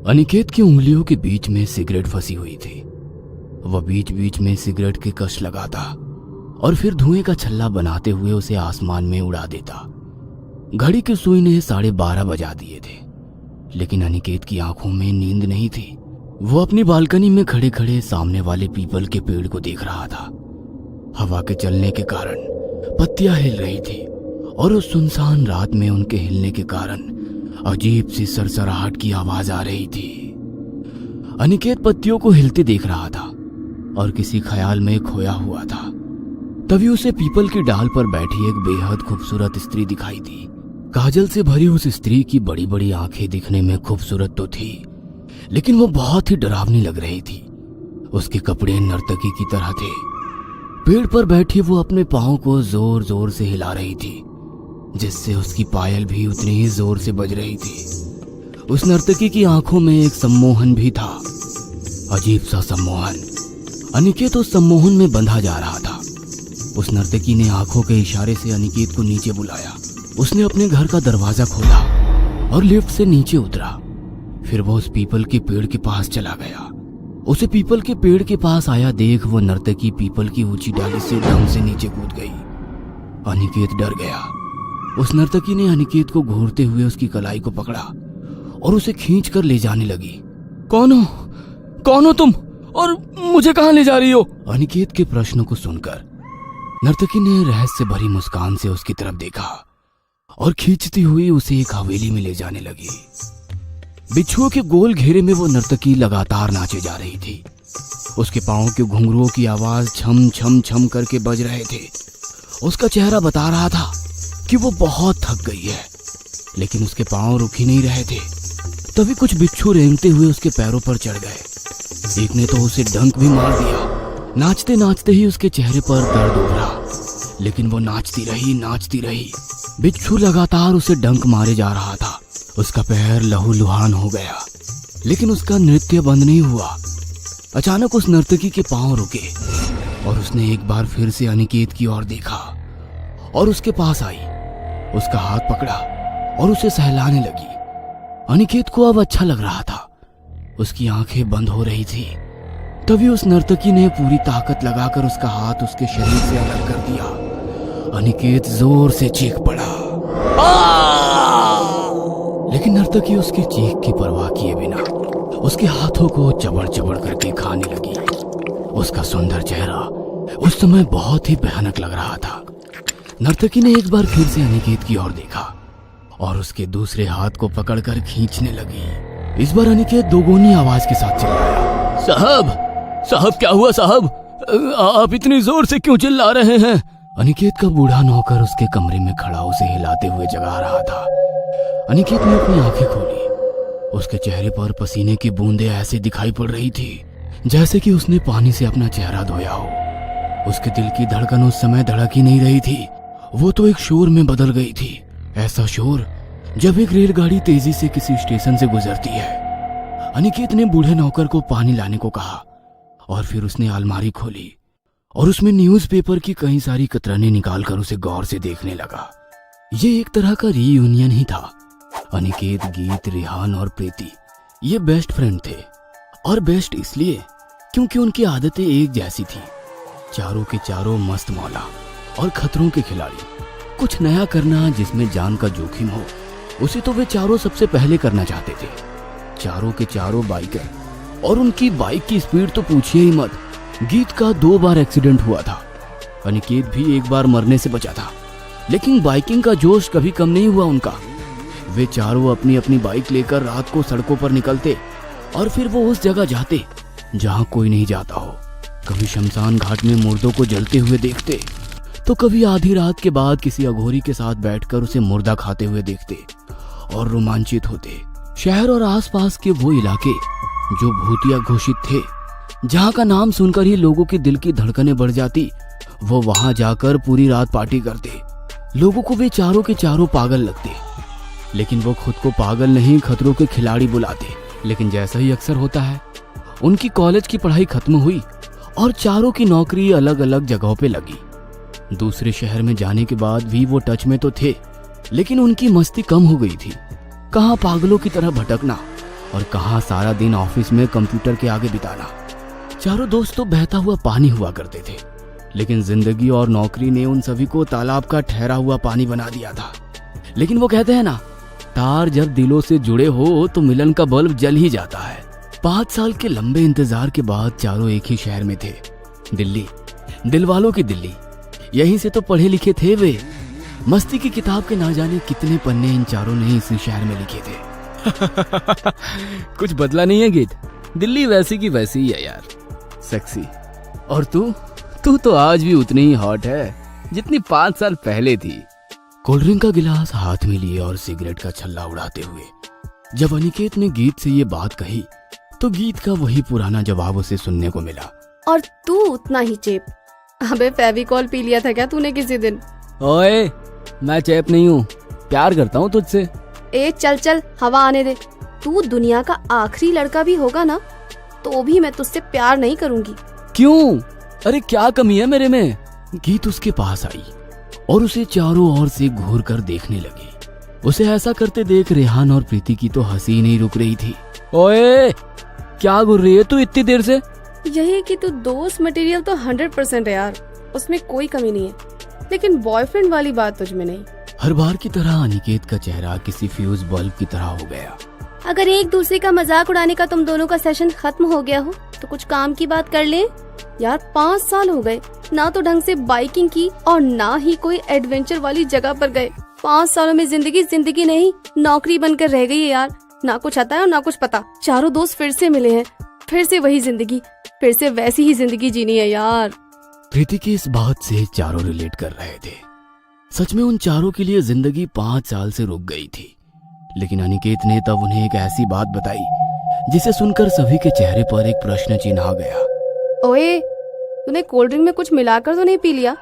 अनिकेत की उंगलियों के बीच में सिगरेट फंसी हुई थी। वह बीच बीच में सिगरेट के कश लगाता और फिर धुएं का छल्ला बनाते हुए उसे आसमान में उड़ा देता। घड़ी की सुई ने 12:30 बजा दिए थे, लेकिन अनिकेत की आंखों में नींद नहीं थी। वो अपनी बालकनी में खड़े खड़े सामने वाले पीपल के पेड़ को देख रहा था। हवा के चलने के कारण पत्तियां हिल रही थी और उस सुनसान रात में उनके हिलने के कारण अजीब सी सरसराहट की आवाज आ रही थी। अनिकेत पत्तियों को हिलते देख रहा था और किसी ख्याल में खोया हुआ था। तभी उसे पीपल की डाल पर बैठी एक बेहद खूबसूरत स्त्री दिखाई दी। काजल से भरी उस स्त्री की बड़ी बड़ी आंखें दिखने में खूबसूरत तो थी, लेकिन वो बहुत ही डरावनी लग रही थी। उसके कपड़े नर्तकी की तरह थे। पेड़ पर बैठी वो अपने पाँव को जोर जोर से हिला रही थी, जिससे उसकी पायल भी उतनी ही जोर से बज रही थी। उस नर्तकी की आंखों में एक सम्मोहन भी था, अजीब सा सम्मोहन। अनिकेत उस सम्मोहन में बंधा जा रहा था। उस नर्तकी ने आंखों के इशारे से अनिकेत को नीचे बुलाया। उसने अपने घर का दरवाजा खोला और लिफ्ट से नीचे उतरा। फिर वो उस पीपल के पेड़ के पास चला गया। उसे पीपल के पेड़ के पास आया देख वो नर्तकी पीपल की ऊंची डाली से ढंग से नीचे कूद गई। अनिकेत डर गया। उस नर्तकी ने अनिकेत को घूरते हुए उसकी कलाई को पकड़ा और उसे खींच कर ले जाने लगी। कौन हो तुम और मुझे कहां ले जा रही हो? अनिकेत के प्रश्न को सुनकर नर्तकी ने रहस्य भरी मुस्कान से उसकी तरफ देखा और खींचती हुई उसे एक हवेली में ले जाने लगी। बिच्छुओं के गोल घेरे में वो नर्तकी लगातार नाचे जा रही थी। उसके पांवों के घुंघरुओं की आवाज छम छम छम करके बज रहे थे। उसका चेहरा बता रहा था कि वो बहुत थक गई है, लेकिन उसके पांव रुक ही नहीं रहे थे। तभी कुछ बिच्छू रेंगते हुए उसके पैरों पर चढ़ गए। एक ने तो उसे डंक भी मार दिया। नाचते नाचते ही उसके चेहरे पर दर्द उभरा, लेकिन वो नाचती रही। बिच्छू लगातार उसे डंक मारे जा रहा था। उसका पैर लहूलुहान हो गया, लेकिन उसका नृत्य बंद नहीं हुआ। अचानक उस नर्तकी के पांव रुके और उसने एक बार फिर से अनिकेत की ओर देखा और उसके पास आई। उसका हाथ पकड़ा और उसे सहलाने लगी। अनिकेत को अब अच्छा लग रहा था। उसकी आंखें बंद हो रही थी। तभी उस नर्तकी ने पूरी ताकत लगाकर उसका हाथ उसके शरीर से अलग कर दिया। अनिकेत जोर से चीख पड़ा, लेकिन नर्तकी उसकी चीख की परवाह किए बिना उसके हाथों को चबड़ चबड़ करके खाने लगी। उसका सुंदर चेहरा उस समय बहुत ही भयानक लग रहा था। नर्तकी ने एक बार फिर से अनिकेत की ओर देखा और उसके दूसरे हाथ को पकड़कर खींचने लगी। इस बार अनिकेत दोगुनी आवाज के साथ चिल्लाया, साहब क्या हुआ साहब? आप इतनी जोर से क्यों चिल्ला रहे हैं? अनिकेत का बूढ़ा नौकर उसके कमरे में खड़ा उसे हिलाते हुए जगा रहा था। अनिकेत ने अपनी आंखें खोली। उसके चेहरे पर पसीने की बूंदें ऐसे दिखाई पड़ रही थी जैसे कि उसने पानी से अपना चेहरा धोया हो। उसके दिल की धड़कन उस समय धड़क ही नहीं रही थी, वो तो एक शोर में बदल गई थी। ऐसा शोर जब एक रेलगाड़ी तेजी से किसी स्टेशन से गुजरती है। अनिकेत ने बूढ़े नौकर को पानी लाने को कहा और फिर उसने अलमारी खोली और उसमें न्यूज़पेपर की कई सारी कतरनें निकालकर उसे गौर से देखने लगा। ये एक तरह का रीयूनियन ही था। अनिकेत, गीत, रिहान और प्रीति ये बेस्ट फ्रेंड थे, और बेस्ट इसलिए क्योंकि उनकी आदतें एक जैसी थी। चारों के चारों मस्त मौला और खतरों के खिलाड़ी। कुछ नया करना जिसमें जान का जोखिम हो, उसे तो वे चारों सबसे पहले करना चाहते थे। चारों के चारों बाइकर, और उनकी बाइक की स्पीड तो पूछिए ही मत। गीत का 2 बार एक्सीडेंट हुआ था। अनिकेत भी एक बार मरने से बचा था, लेकिन बाइकिंग का जोश कभी कम नहीं हुआ उनका। वे चारों अपनी अपनी बाइक लेकर रात को सड़कों पर निकलते और फिर वो उस जगह जाते जहां कोई नहीं जाता हो। कभी शमशान घाट में मुर्दों को जलते हुए देखते, तो कभी आधी रात के बाद किसी अघोरी के साथ बैठकर उसे मुर्दा खाते हुए देखते और रोमांचित होते। शहर और आसपास के वो इलाके जो भूतिया घोषित थे, जहां का नाम सुनकर ही लोगों के दिल की धड़कनें बढ़ जाती, वो वहां जाकर पूरी रात पार्टी करते। लोगों को वे चारों के चारों पागल लगते, लेकिन वो खुद को पागल नहीं, खतरों के खिलाड़ी बुलाते। लेकिन जैसा ही अक्सर होता है, उनकी कॉलेज की पढ़ाई खत्म हुई और चारों की नौकरी अलग अलग जगहों पे लगी। दूसरे शहर में जाने के बाद भी वो टच में तो थे, लेकिन उनकी मस्ती कम हो गई थी। कहाँ पागलों की तरह भटकना और कहाँ सारा दिन ऑफिस में कंप्यूटर के आगे बिताना। चारों दोस्त तो बहता हुआ पानी हुआ करते थे, लेकिन जिंदगी और नौकरी ने उन सभी को तालाब का ठहरा हुआ पानी बना दिया था। लेकिन वो कहते हैं ना, तार जब दिलों से जुड़े हो तो मिलन का बल्ब जल ही जाता है। 5 साल के लंबे इंतजार के बाद चारों एक ही शहर में थे, दिल्ली, दिलवालों की दिल्ली। यहीं से तो पढ़े लिखे थे वे। मस्ती की किताब के ना जाने कितने पन्ने इन चारों ने इसी शहर में लिखे थे। कुछ बदला नहीं है गीत, दिल्ली वैसी की वैसी ही है यार, सेक्सी। और तू तो आज भी उतनी ही हॉट है जितनी 5 साल पहले थी। कोल्ड ड्रिंक का गिलास हाथ में लिए और सिगरेट का छल्ला उड़ाते हुए जब अनिकेत ने गीत से ये बात कही तो गीत का वही पुराना जवाब उसे सुनने को मिला। और तू उतना ही चेप। अबे फेविकॉल पी लिया था क्या तूने किसी दिन? ओए, मैं चेप नहीं हूँ, प्यार करता हूँ तुझसे। ए चल हवा आने दे। तू दुनिया का आखिरी लड़का भी होगा ना तो भी मैं तुझसे प्यार नहीं करूंगी। क्यों? अरे क्या कमी है मेरे में? गीत उसके पास आई और उसे चारों ओर से घूर कर देखने लगी। उसे ऐसा करते देख रेहान और प्रीति की तो हंसी नहीं रुक रही थी। ओए, क्या घूर रही है तू इतनी देर से? यही कि तू दोस्त मटेरियल तो 100% है यार, उसमें कोई कमी नहीं है, लेकिन बॉयफ्रेंड वाली बात तुझ में नहीं। हर बार की तरह अनिकेत का चेहरा किसी फ्यूज बल्ब की तरह हो गया। अगर एक दूसरे का मजाक उड़ाने का तुम दोनों का सेशन खत्म हो गया हो तो कुछ काम की बात कर ले यार। 5 साल हो गए, ना तो ढंग से बाइकिंग की और ना ही कोई एडवेंचर वाली जगह पर गए। 5 सालों में जिंदगी नहीं नौकरी बनकर रह गई है यार। ना कुछ आता है और ना कुछ पता। चारों दोस्त फिर से मिले हैं, फिर से वही जिंदगी, फिर से वैसी ही जिंदगी जीनी है यार। प्रीति की इस बात से चारों रिलेट कर रहे थे। सच में उन चारों के लिए जिंदगी 5 साल से रुक गई थी। लेकिन अनिकेत ने तब उन्हें एक ऐसी बात बताई जिसे सुनकर सभी के चेहरे पर एक प्रश्न चिन्ह आ गया। ओए, तूने कोल्ड ड्रिंक में कुछ मिलाकर तो नहीं पी लिया?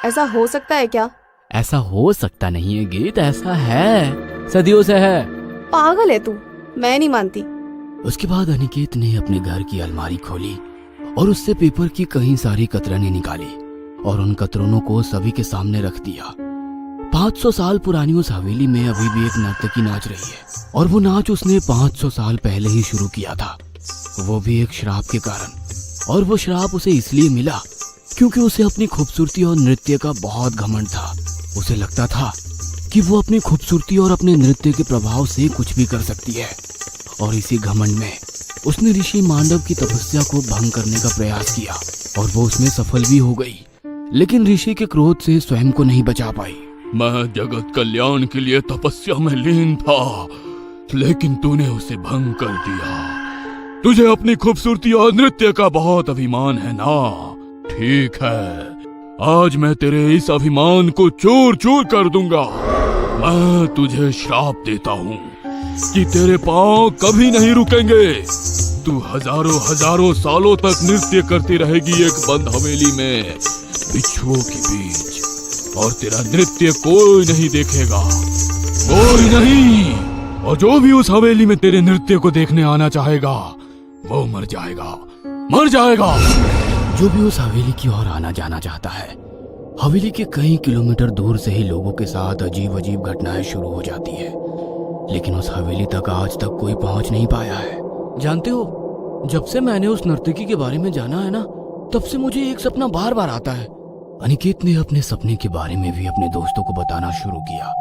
ऐसा हो सकता है क्या? ऐसा हो सकता नहीं है गीत, ऐसा है, सदियों से है। पागल है तू, मैं नहीं मानती। उसके बाद अनिकेत ने अपने घर की अलमारी खोली और उससे पेपर की कई सारी कतरनें निकाली और उन कतरनों को सभी के सामने रख दिया। 500 साल पुरानी उस हवेली में अभी भी एक नर्तकी नाच रही है और वो नाच उसने 500 साल पहले ही शुरू किया था, वो भी एक श्राप के कारण। और वो श्राप उसे इसलिए मिला क्योंकि उसे अपनी खूबसूरती और नृत्य का बहुत घमंड था। उसे लगता था कि वो अपनी खूबसूरती और अपने नृत्य के प्रभाव से कुछ भी कर सकती है। और इसी घमंड में उसने ऋषि मांडव की तपस्या को भंग करने का प्रयास किया और वो उसमें सफल भी हो गई। लेकिन ऋषि के क्रोध से स्वयं को नहीं बचा पाई। मैं जगत कल्याण के लिए तपस्या में लीन था, लेकिन तूने उसे भंग कर दिया। तुझे अपनी खूबसूरती और नृत्य का बहुत अभिमान है ना? ठीक है, आज मैं तेरे इस अभिमान को चूर चूर कर दूंगा। मैं तुझे श्राप देता हूँ कि तेरे पांव कभी नहीं रुकेंगे। तू हजारों सालों तक नृत्य करती रहेगी एक बंद हवेली में बिच्छुओं के बीच, और तेरा नृत्य कोई नहीं देखेगा, कोई नहीं। और जो भी उस हवेली में तेरे नृत्य को देखने आना चाहेगा वो मर जाएगा, मर जाएगा। जो भी उस हवेली की ओर आना जाना चाहता है, हवेली के कई किलोमीटर दूर से ही लोगों के साथ अजीब अजीब घटनाएं शुरू हो जाती है, लेकिन उस हवेली तक आज तक कोई पहुंच नहीं पाया है। जानते हो, जब से मैंने उस नर्तकी के बारे में जाना है ना, तब से मुझे एक सपना बार बार आता है। अनिकेत ने अपने सपने के बारे में भी अपने दोस्तों को बताना शुरू किया।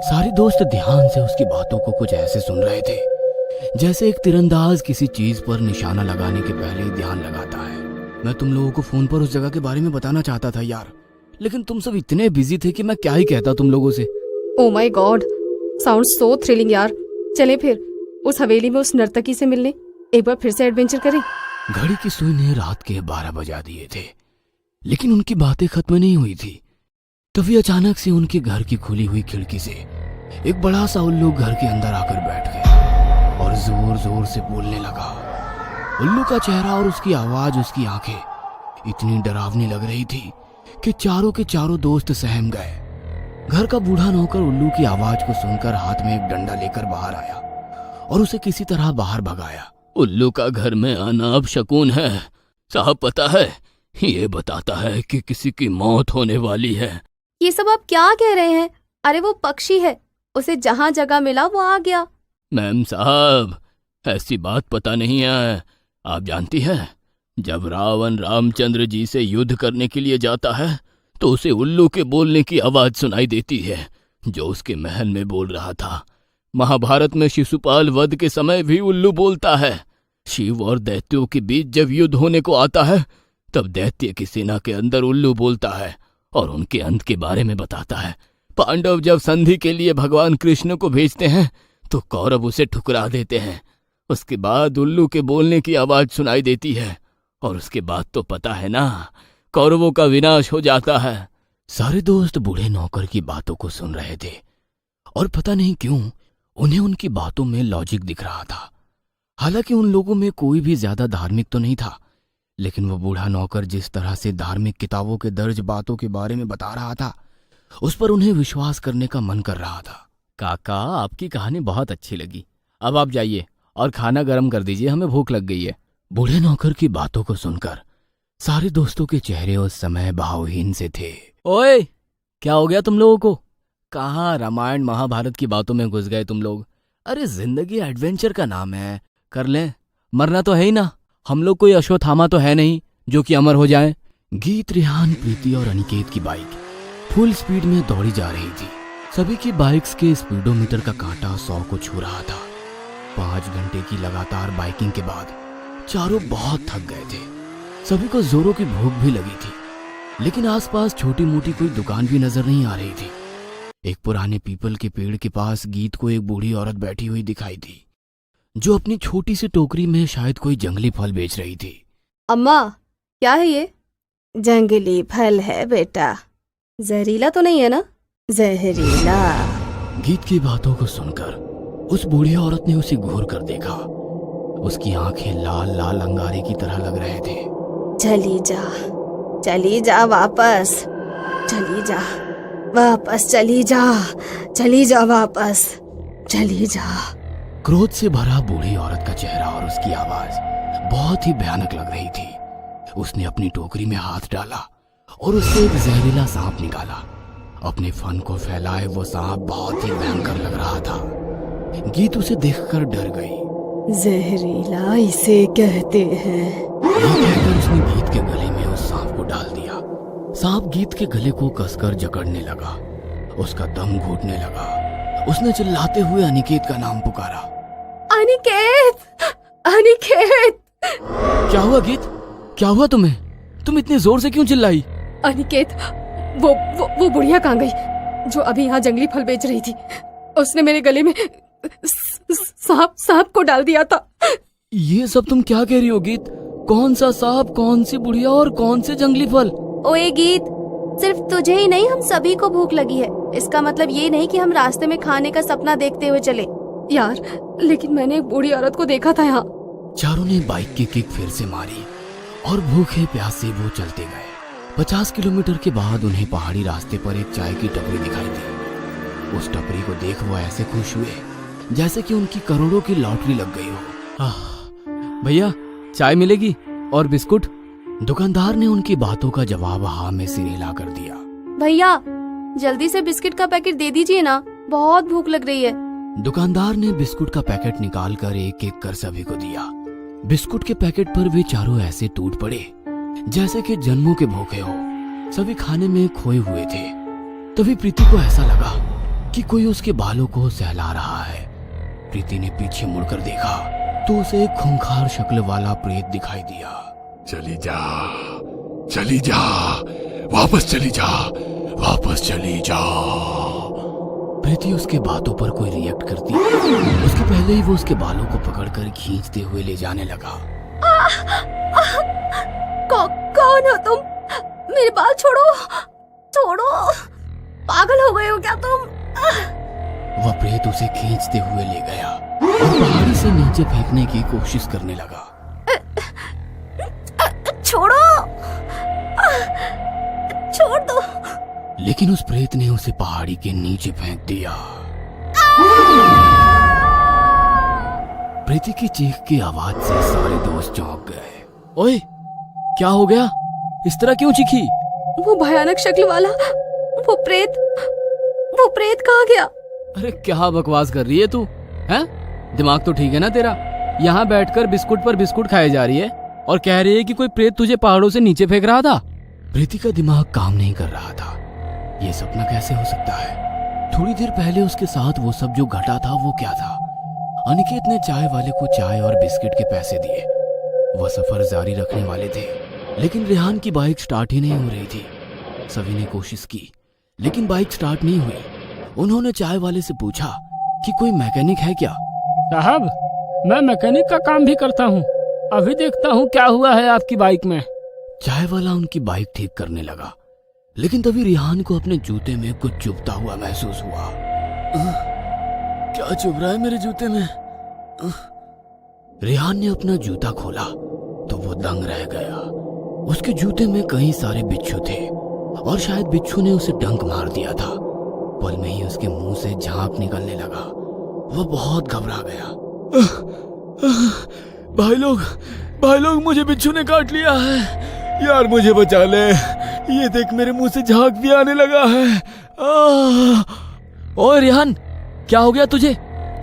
सारे दोस्त ध्यान से उसकी बातों को कुछ ऐसे सुन रहे थे जैसे एक तीरंदाज किसी चीज पर निशाना लगाने के पहले ही ध्यान लगाता है। मैं तुम लोगों को फोन पर उस जगह के बारे में बताना चाहता था यार, लेकिन तुम सब इतने बिजी थे कि मैं क्या ही कहता तुम लोगों से। Oh my God, sound so thrilling यार। चले फिर उस हवेली में उस नर्तकी से मिलने, एक बार फिर से एडवेंचर करें। घड़ी की सुई ने रात के 12 बजा दिए थे, लेकिन उनकी बातें खत्म नहीं हुई थी। तभी अचानक से उनके घर की खुली हुई खिड़की से एक बड़ा सा उल्लू घर के अंदर आकर बैठ गया और जोर जोर से बोलने लगा। उल्लू का चेहरा और उसकी आवाज, उसकी आंखें इतनी डरावनी लग रही थी कि चारों के चारों दोस्त सहम गए। घर का बूढ़ा नौकर उल्लू की आवाज को सुनकर हाथ में एक डंडा लेकर बाहर आया और उसे किसी तरह बाहर भगाया। उल्लू का घर में आना अब शकुन है साहब, पता है ये बताता है कि किसी की मौत होने वाली है। ये सब आप क्या कह रहे हैं? अरे वो पक्षी है, उसे जहाँ जगह मिला वो आ गया। मैम साहब, ऐसी बात पता नहीं है। आप जानती हैं, जब रावण रामचंद्र जी से युद्ध करने के लिए जाता है तो उसे उल्लू के बोलने की आवाज सुनाई देती है, जो उसके महल में बोल रहा था। महाभारत में शिशुपाल वध के समय भी उल्लू बोलता है। शिव और दैत्यों के बीच जब युद्ध होने को आता है तब दैत्य की सेना के अंदर उल्लू बोलता है और उनके अंत के बारे में बताता है। पांडव जब संधि के लिए भगवान कृष्ण को भेजते हैं तो कौरव उसे ठुकरा देते हैं। उसके बाद उल्लू के बोलने की आवाज सुनाई देती है और उसके बाद तो पता है ना, कौरवों का विनाश हो जाता है। सारे दोस्त बूढ़े नौकर की बातों को सुन रहे थे और पता नहीं क्यों उन्हें उनकी बातों में लॉजिक दिख रहा था। हालांकि उन लोगों में कोई भी ज्यादा धार्मिक तो नहीं था, लेकिन वो बूढ़ा नौकर जिस तरह से धार्मिक किताबों के दर्ज बातों के बारे में बता रहा था उस पर उन्हें विश्वास करने का मन कर रहा था। काका, आपकी कहानी बहुत अच्छी लगी। अब आप जाइए और खाना गर्म कर दीजिए, हमें भूख लग गई है। बूढ़े नौकर की बातों को सुनकर सारे दोस्तों के चेहरे उस समय भावहीन से थे। ओए, क्या हो गया तुम लोगों को? कहाँ रामायण महाभारत की बातों में घुस गए तुम लोग? अरे जिंदगी एडवेंचर का नाम है, कर लें। मरना तो है ही ना, हम लोग कोई अश्वत्थामा तो है नहीं जो कि अमर हो जाए। गीत, रेहान, प्रीति और अनिकेत की बाइक फुल स्पीड में दौड़ी जा रही थी। सभी की बाइक्स के स्पीडोमीटर का कांटा 100 को छू रहा था। 5 घंटे की लगातार बाइकिंग के बाद चारों बहुत थक गए थे। सभी को जोरों की भूख भी लगी थी, लेकिन आसपास छोटी मोटी कोई दुकान भी नजर नहीं आ रही थी। एक पुराने पीपल के पेड़ के पास गीत को एक बूढ़ी औरत बैठी हुई दिखाई दी, जो अपनी छोटी सी टोकरी में शायद कोई जंगली फल बेच रही थी। अम्मा, क्या है ये? जंगली फल है बेटा, जहरीला तो नहीं है ना? जहरीला। गीत की बातों को सुनकर उस बूढ़ी औरत ने उसे घूर कर देखा। उसकी आंखें लाल लाल अंगारे की तरह लग रहे थे। चली जा वापस, चली जा वापस, चली जा वापस, चली जा। क्रोध से भरा बूढ़ी औरत का चेहरा और उसकी आवाज बहुत ही भयानक लग रही थी। उसने अपनी टोकरी में हाथ डाला और उससे एक जहरीला सांप निकाला। अपने फन को फैलाए वो सांप बहुत ही भयंकर लग रहा था। गीत उसे देखकर डर गई। जहरीला इसे कहते हैं। ये कहकर उसने गीत के गले में उस सांप को डाल दिया। सांप गीत के गले को कसकर जकड़ने लगा, उसका दम घुटने लगा। उसने चिल्लाते हुए अनिकेत का नाम पुकारा। अनिकेत, अनिकेत। क्या हुआ गीत? क्या हुआ तुम्हें? तुम इतने जोर से क्यों चिल्लाई? अनिकेत, वो बुढ़िया कहाँ गई जो अभी यहाँ जंगली फल बेच रही थी? उसने मेरे गले में सांप को डाल दिया था। ये सब तुम क्या कह रही हो गीत? कौन सा सांप, कौन सी बुढ़िया और कौन से जंगली फल? ओए गीत, सिर्फ तुझे ही नहीं हम सभी को भूख लगी है। इसका मतलब ये नहीं कि हम रास्ते में खाने का सपना देखते हुए चले। यार, लेकिन मैंने एक बूढ़ी औरत को देखा था यहाँ। चारों ने बाइक की किक फिर से मारी और भूखे प्यासे वो चलते गए। 50 किलोमीटर के बाद उन्हें पहाड़ी रास्ते पर एक चाय की टपरी दिखाई दी। उस टपरी को देख वो ऐसे खुश हुए जैसे कि उनकी करोड़ों की लॉटरी लग गई हो। भैया, चाय मिलेगी और बिस्कुट? दुकानदार ने उनकी बातों का जवाब हाँ में सिर हिला कर दिया। भैया, जल्दी से बिस्किट का पैकेट दे दीजिए ना, बहुत भूख लग रही है। दुकानदार ने बिस्कुट का पैकेट निकाल कर एक एक कर सभी को दिया। बिस्कुट के पैकेट पर वे चारों ऐसे टूट पड़े जैसे कि जन्मों के भूखे हो। सभी खाने में खोए हुए थे। तभी प्रीति को ऐसा लगा कि कोई उसके बालों को सहला रहा है। प्रीति ने पीछे मुड़कर देखा तो उसे एक खूंखार शक्ल वाला प्रेत दिखाई दिया। चली जा, वापस चली जा, वापस चली जा। प्रीति उसके बातों पर कोई रिएक्ट करती, उसके पहले ही वो उसके बालों को पकड़कर खींचते हुए ले जाने लगा। कौन हो तुम? मेरे बाल छोड़ो, छोड़ो, पागल हो गए हो क्या तुम? वह प्रेत उसे खींचते हुए ले गया और पहाड़ी से नीचे फेंकने की कोशिश करने लगा। छोड़ो, छोड़ दो। लेकिन उस प्रेत ने उसे पहाड़ी के नीचे फेंक दिया। प्रीति की चीख की आवाज से सारे दोस्त चौंक गए। ओए, क्या हो गया? इस तरह क्यों चीखी? वो भयानक शक्ल वाला वो प्रेत कहाँ गया? अरे क्या बकवास कर रही है तू? हैं? दिमाग तो ठीक है ना तेरा? यहाँ बैठकर बिस्कुट पर बिस्कुट खाए जा रही है और कह रही है कि कोई प्रेत तुझे पहाड़ों से नीचे फेंक रहा था। प्रीति का दिमाग काम नहीं कर रहा था। ये सपना कैसे हो सकता है? थोड़ी देर पहले उसके साथ वो सब जो घटा था वो क्या था? अनिकेत ने चाय वाले को चाय और बिस्किट के पैसे दिए। वह सफर जारी रखने वाले थे, लेकिन रेहान की बाइक स्टार्ट ही नहीं हो रही थी। सभी ने कोशिश की, लेकिन बाइक स्टार्ट नहीं हुई। उन्होंने चाय वाले से पूछा कि कोई मैकेनिक है क्या? साहब, मैं मैकेनिक का काम भी करता हूँ। अभी देखता हूँ क्या हुआ है आपकी बाइक में। चाय वाला उनकी बाइक ठीक करने लगा, लेकिन तभी रेहान को अपने जूते में कुछ चुभता हुआ महसूस हुआ। क्या चुभ रहा है मेरे जूते में? रेहान ने अपना जूता खोला तो वो दंग रह गया। उसके जूते में कई सारे बिच्छू थे और शायद बिच्छू ने उसे डंक मार दिया था। पल में ही उसके मुंह से झाग निकलने लगा। वह बहुत घबरा गया। भाई लोग मुझे बिच्छू ने काट लिया है। यार मुझे बचा ले। ये देख मेरे मुंह से झाग भी आने लगा है। ओए रेहान, क्या हो गया तुझे?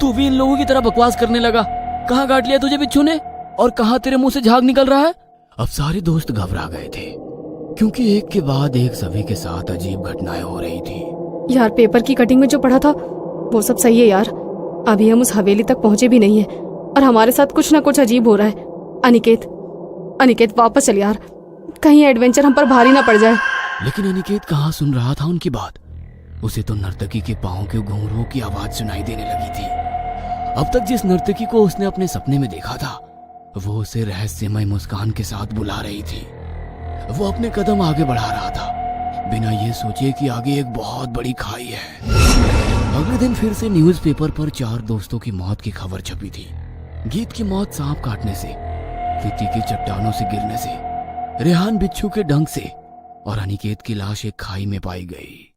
तू भी इन लोगों की तरह बकवास करने लगा। कहाँ काट लिया तुझे बिच्छू ने और कहाँ तेरे मुंह से झाग निकल रहा है? अब सारे दोस्त घबरा गए थे, क्योंकि एक के बाद एक सभी के साथ अजीब घटनाएं हो रही थी। यार पेपर की कटिंग में जो पढ़ा था वो सब सही है यार। अभी हम उस हवेली तक पहुंचे भी नहीं है और हमारे साथ कुछ ना कुछ अजीब हो रहा है। अनिकेत वापस चल यार, कहीं एडवेंचर हम पर भारी ना पड़ जाए। लेकिन अनिकेत कहाँ सुन रहा था उनकी बात। उसे तो नर्तकी के पांव के घुंघरुओं की आवाज सुनाई देने लगी थी। अब तक जिस नर्तकी को उसने अपने सपने में देखा था, वो उसे रहस्यमय मुस्कान के साथ बुला रही थी। वो अपने कदम आगे बढ़ा रहा था, बिना ये सोचे कि आगे एक बहुत बड़ी खाई है। अगले दिन फिर से न्यूज़पेपर पर 4 दोस्तों की मौत की खबर छपी थी। गीत की मौत सांप काटने से, प्रीति की चट्टानों से गिरने से, रेहान बिच्छू के डंक से और अनिकेत की लाश एक खाई में पाई गई।